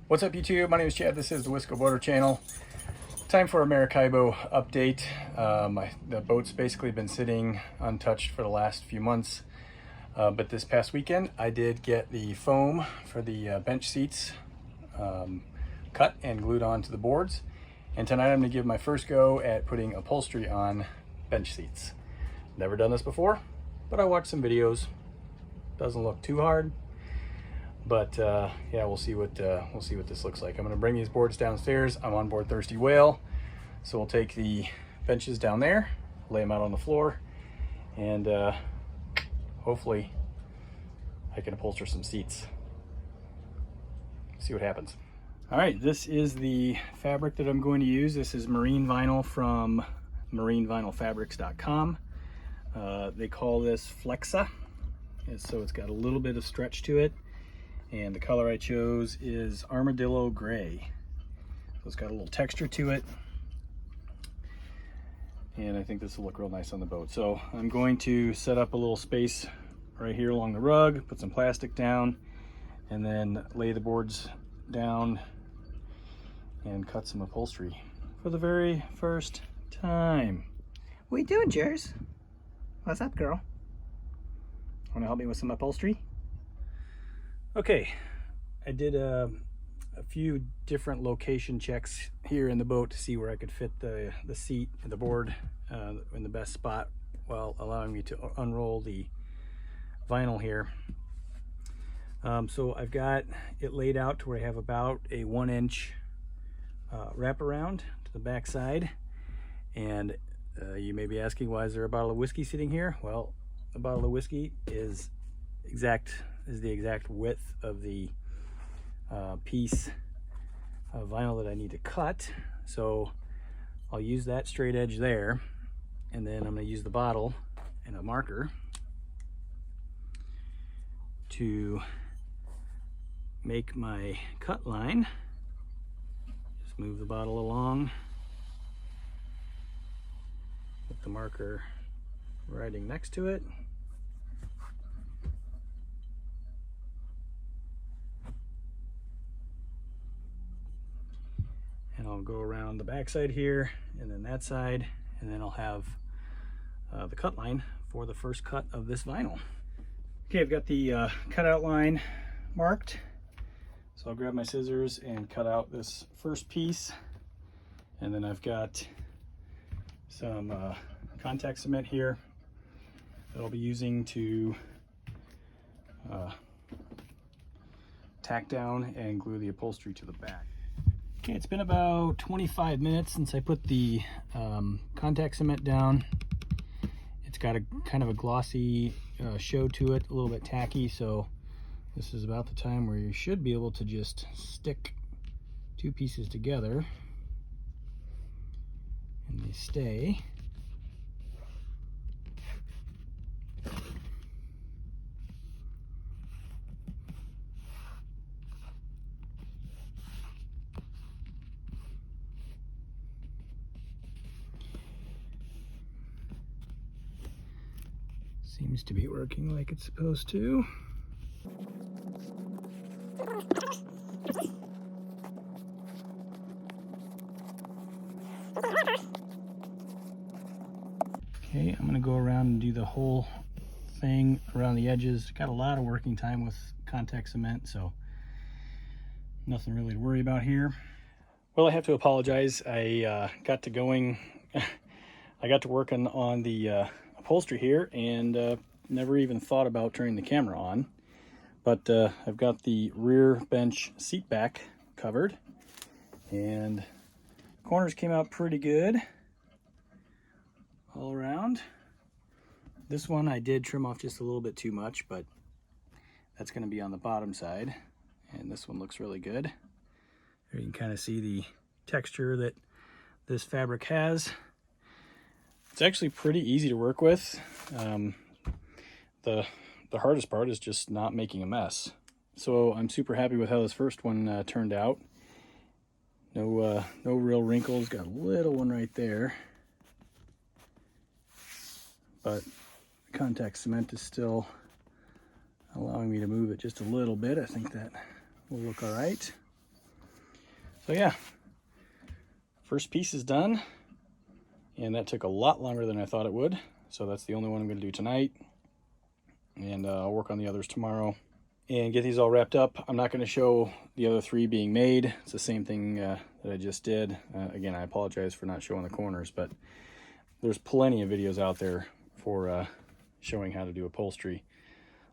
What's up YouTube? My name is Chad. This is the Wisco Boater channel. Time for a Maracaibo update. The boat's basically been sitting untouched for the last few months. But this past weekend I did get the foam for the bench seats cut and glued onto the boards. And tonight I'm going to give my first go at putting upholstery on bench seats. Never done this before, but I watched some videos. Doesn't look too hard. But yeah, we'll see what this looks like. I'm going to bring these boards downstairs. I'm on board Thirsty Whale, so we'll take the benches down there, lay them out on the floor, and hopefully I can upholster some seats. See what happens. All right, this is the fabric that I'm going to use. This is marine vinyl from marinevinylfabrics.com. They call this Flexa, and so it's got a little bit of stretch to it. And the color I chose is Armadillo Gray. So it's got a little texture to it. And I think this will look real nice on the boat. So I'm going to set up a little space right here along the rug, put some plastic down, and then lay the boards down and cut some upholstery for the very first time. What are you doing, Jers? What's up, girl? Want to help me with some upholstery? Okay, I did a few different location checks here in the boat to see where I could fit the seat and the board in the best spot while allowing me to unroll the vinyl here. So I've got it laid out to where I have about a 1-inch wraparound to the back side. And you may be asking, why is there a bottle of whiskey sitting here? Well, the bottle of whiskey is the exact width of the piece of vinyl that I need to cut. So I'll use that straight edge there, and then I'm going to use the bottle and a marker to make my cut line. Just move the bottle along with the marker riding next to it. And I'll go around the back side here, and then that side, and then I'll have the cut line for the first cut of this vinyl. Okay, I've got the cutout line marked, so I'll grab my scissors and cut out this first piece, and then I've got some contact cement here that I'll be using to tack down and glue the upholstery to the back. Okay, it's been about 25 minutes since I put the contact cement down. It's got a kind of a glossy show to it, a little bit tacky, so this is about the time where you should be able to just stick two pieces together and they stay. Seems to be working like it's supposed to. Okay, I'm gonna go around and do the whole thing around the edges. Got a lot of working time with contact cement, so nothing really to worry about here. Well, I have to apologize. I got to working on the upholstery here and never even thought about turning the camera on, but I've got the rear bench seat back covered and corners came out pretty good all around. This one I did trim off just a little bit too much, but that's going to be on the bottom side, and this one looks really good. There you can kind of see the texture that this fabric has. It's actually pretty easy to work with. The hardest part is just not making a mess. So I'm super happy with how this first one turned out. No real wrinkles. Got a little one right there, but contact cement is still allowing me to move it just a little bit. I think that will look all right. So yeah, first piece is done, and that took a lot longer than I thought it would. So that's the only one I'm going to do tonight, and I'll work on the others tomorrow and get these all wrapped up. I'm not going to show the other 3 being made. It's the same thing that I just did. Again, I apologize for not showing the corners, but there's plenty of videos out there for showing how to do upholstery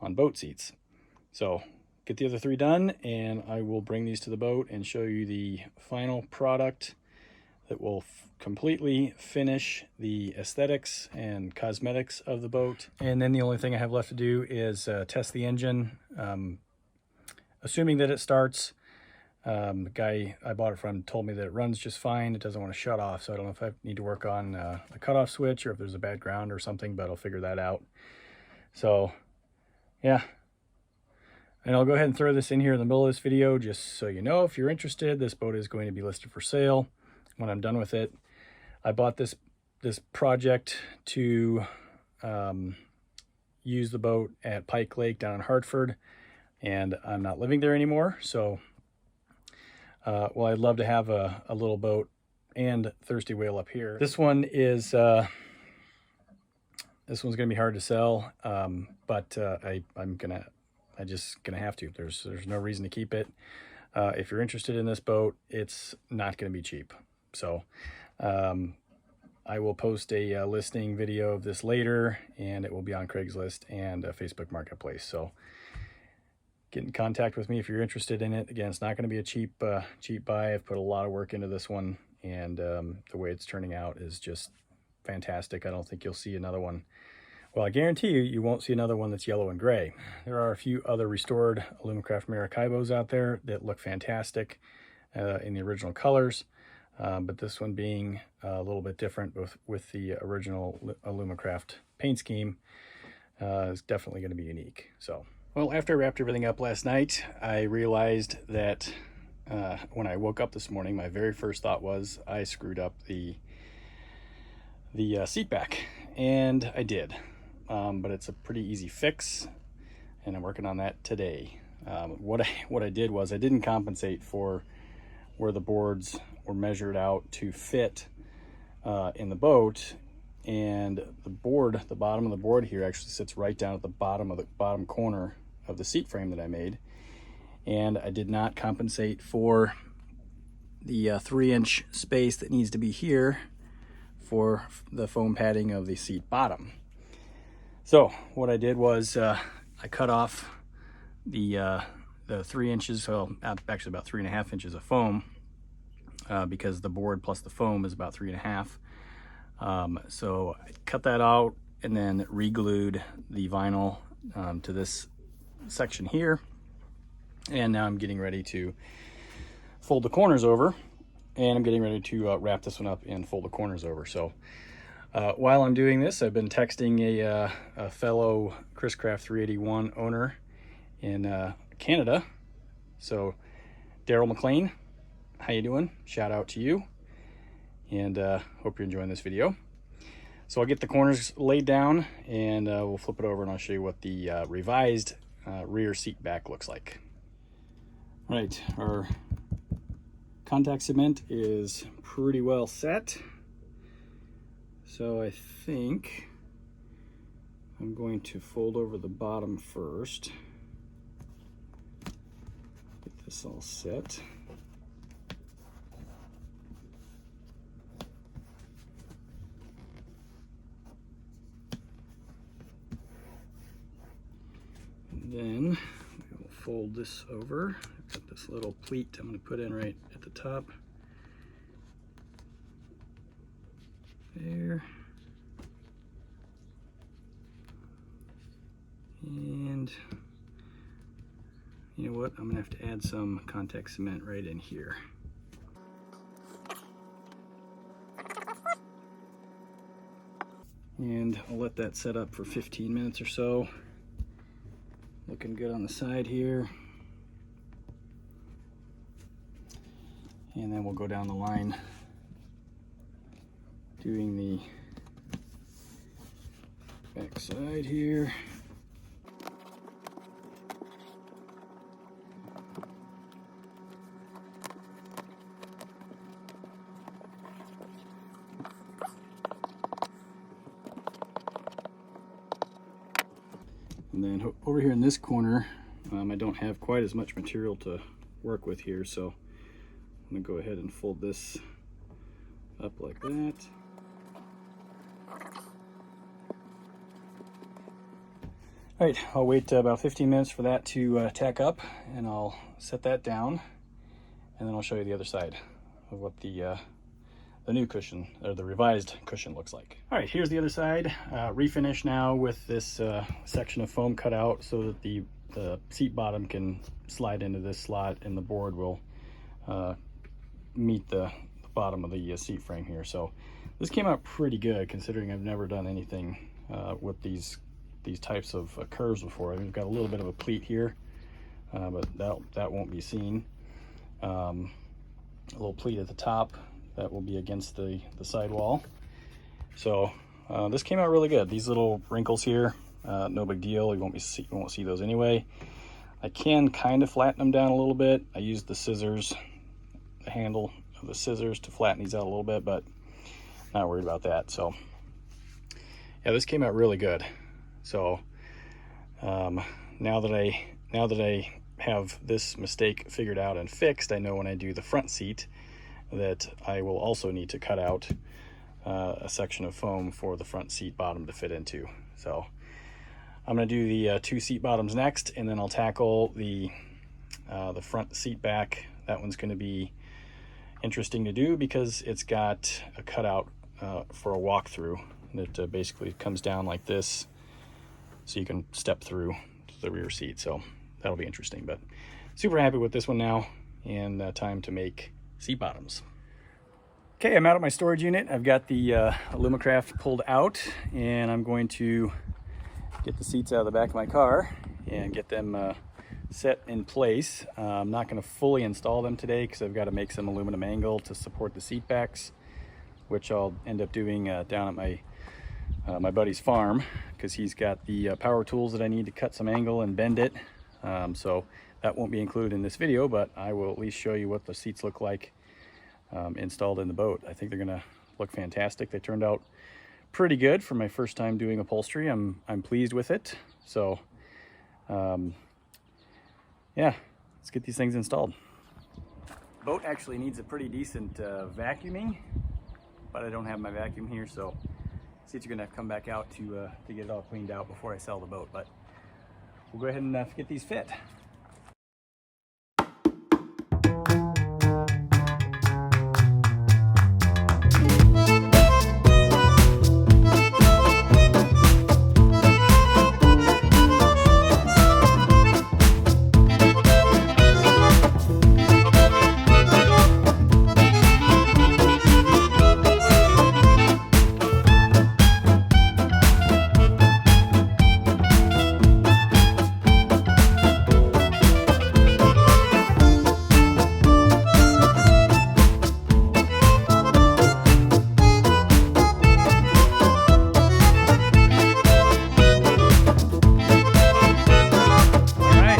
on boat seats. So get the other 3 done, and I will bring these to the boat and show you the final product that will completely finish the aesthetics and cosmetics of the boat. And then the only thing I have left to do is test the engine. Assuming that it starts. The guy I bought it from told me that it runs just fine. It doesn't want to shut off, so I don't know if I need to work on a cutoff switch or if there's a bad ground or something, but I'll figure that out. So yeah, and I'll go ahead and throw this in here in the middle of this video just so you know, if you're interested, this boat is going to be listed for sale when I'm done with it. I bought this project to use the boat at Pike Lake down in Hartford, and I'm not living there anymore, so well, I'd love to have a little boat and thirsty whale up here. This one is this one's gonna be hard to sell, but I'm just gonna have to. There's no reason to keep it. If you're interested in this boat, it's not gonna be cheap. So I will post a listing video of this later, and it will be on Craigslist and Facebook Marketplace. So get in contact with me if you're interested in it. Again, it's not going to be a cheap buy. I've put a lot of work into this one, and the way it's turning out is just fantastic. I don't think you'll see another one. Well, I guarantee you won't see another one that's yellow and gray. There are a few other restored AlumaCraft Maracaibos out there that look fantastic in the original colors. But this one being a little bit different with the original AlumaCraft paint scheme is definitely going to be unique. So, well, after I wrapped everything up last night, I realized that when I woke up this morning, my very first thought was I screwed up the seat back, and I did. But it's a pretty easy fix, and I'm working on that today. What I did was I didn't compensate for where the boards were measured out to fit in the boat, and the bottom of the board here actually sits right down at the bottom corner of the seat frame that I made, and I did not compensate for the 3-inch space that needs to be here for the foam padding of the seat bottom. So what I did was I cut off the 3 inches, well, actually about 3.5 inches of foam, because the board plus the foam is about 3.5. So I cut that out and then re-glued the vinyl to this section here, and now I'm getting ready to fold the corners over, and I'm getting ready to wrap this one up and fold the corners over. So while I'm doing this, I've been texting a fellow Chris Craft 381 owner in Canada. So Daryl McLean, how you doing? Shout out to you, and hope you're enjoying this video. So I'll get the corners laid down, and we'll flip it over and I'll show you what the revised rear seat back looks like. All right, our contact cement is pretty well set. So I think I'm going to fold over the bottom first. Get this all set. And then we'll fold this over. I've got this little pleat I'm going to put in right at the top. There. And you know what? I'm gonna have to add some contact cement right in here. And I'll let that set up for 15 minutes or so. Looking good on the side here. And then we'll go down the line doing the back side here. And then over here in this corner, I don't have quite as much material to work with here, so I'm gonna go ahead and fold this up like that. All right, I'll wait about 15 minutes for that to tack up, and I'll set that down, and then I'll show you the other side of what the new cushion, or the revised cushion, looks like. All right, here's the other side. Refinish now with this section of foam cut out so that the seat bottom can slide into this slot, and the board will meet the bottom of the seat frame here. So this came out pretty good, considering I've never done anything with these types of curves before. We've got a little bit of a pleat here, but that won't be seen. A little pleat at the top that will be against the sidewall. So this came out really good. These little wrinkles here, no big deal. You won't see those anyway. I can kind of flatten them down a little bit. I used the scissors, the handle of the scissors, to flatten these out a little bit, but not worried about that. So yeah, this came out really good. So now that I have this mistake figured out and fixed, I know when I do the front seat that I will also need to cut out a section of foam for the front seat bottom to fit into. So I'm going to do the two seat bottoms next, and then I'll tackle the front seat back. That one's going to be interesting to do because it's got a cutout for a walkthrough that basically comes down like this, so you can step through to the rear seat. So that'll be interesting, but super happy with this one now, and time to make seat bottoms. Okay, I'm out of my storage unit. I've got the AlumaCraft pulled out, and I'm going to get the seats out of the back of my car and get them set in place. I'm not going to fully install them today because I've got to make some aluminum angle to support the seat backs, which I'll end up doing down at my buddy's farm, because he's got the power tools that I need to cut some angle and bend it. So that won't be included in this video, but I will at least show you what the seats look like installed in the boat. I think they're gonna look fantastic. They turned out pretty good for my first time doing upholstery. I'm pleased with it. So yeah, let's get these things installed. The boat actually needs a pretty decent vacuuming, but I don't have my vacuum here, so seats are gonna have to come back out to get it all cleaned out before I sell the boat. But we'll go ahead and get these fit.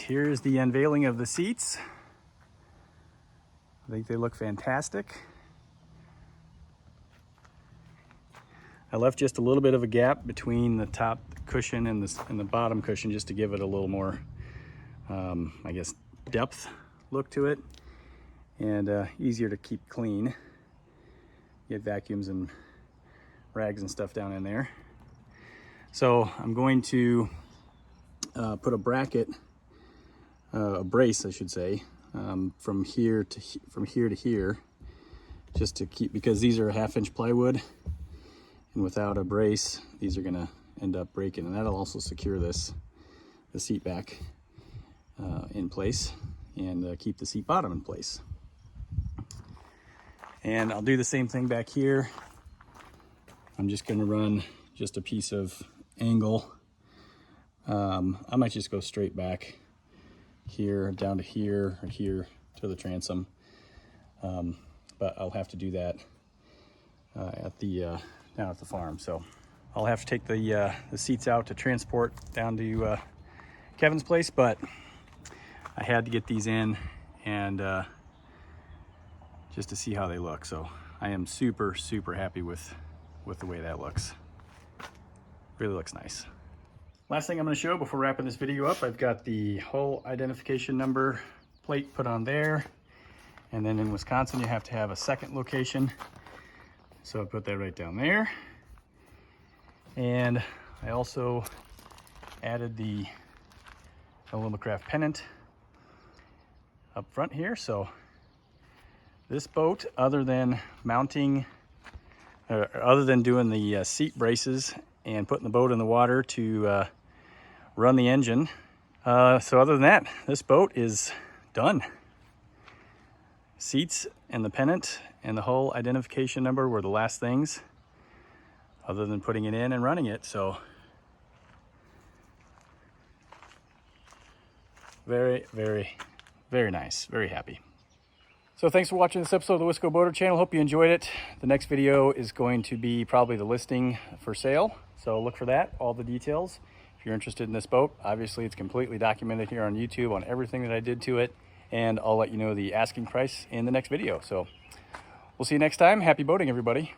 Here's the unveiling of the seats. I think they look fantastic. I left just a little bit of a gap between the top cushion and the bottom cushion, just to give it a little more, I guess, depth look to it, and easier to keep clean. Get vacuums and rags and stuff down in there. So I'm going to put a bracket, a brace, I should say, from here to here, just to keep, because these are 1/2-inch plywood, and without a brace, these are gonna end up breaking, and that'll also secure the seat back in place, and keep the seat bottom in place. And I'll do the same thing back here. I'm just gonna run just a piece of angle. I might just go straight back here down to here, or here to the transom, but I'll have to do that down at the farm. So I'll have to take the seats out to transport down to Kevin's place, but I had to get these in, and just to see how they look. So I am super happy with the way that looks. Really looks nice. Last thing I'm going to show before wrapping this video up, I've got the hull identification number plate put on there. And then in Wisconsin, you have to have a second location. So I put that right down there. And I also added the AlumaCraft pennant up front here. So this boat, other than mounting, other than doing the seat braces and putting the boat in the water to run the engine, so other than that, this boat is done. Seats and the pennant and the hull identification number were the last things, other than putting it in and running it. So very, very, very nice. Very happy. So thanks for watching this episode of the Wisco Boater channel. Hope you enjoyed it. The next video is going to be probably the listing for sale. So look for that, all the details. If you're interested in this boat, obviously it's completely documented here on YouTube on everything that I did to it. And I'll let you know the asking price in the next video. So we'll see you next time. Happy boating, everybody.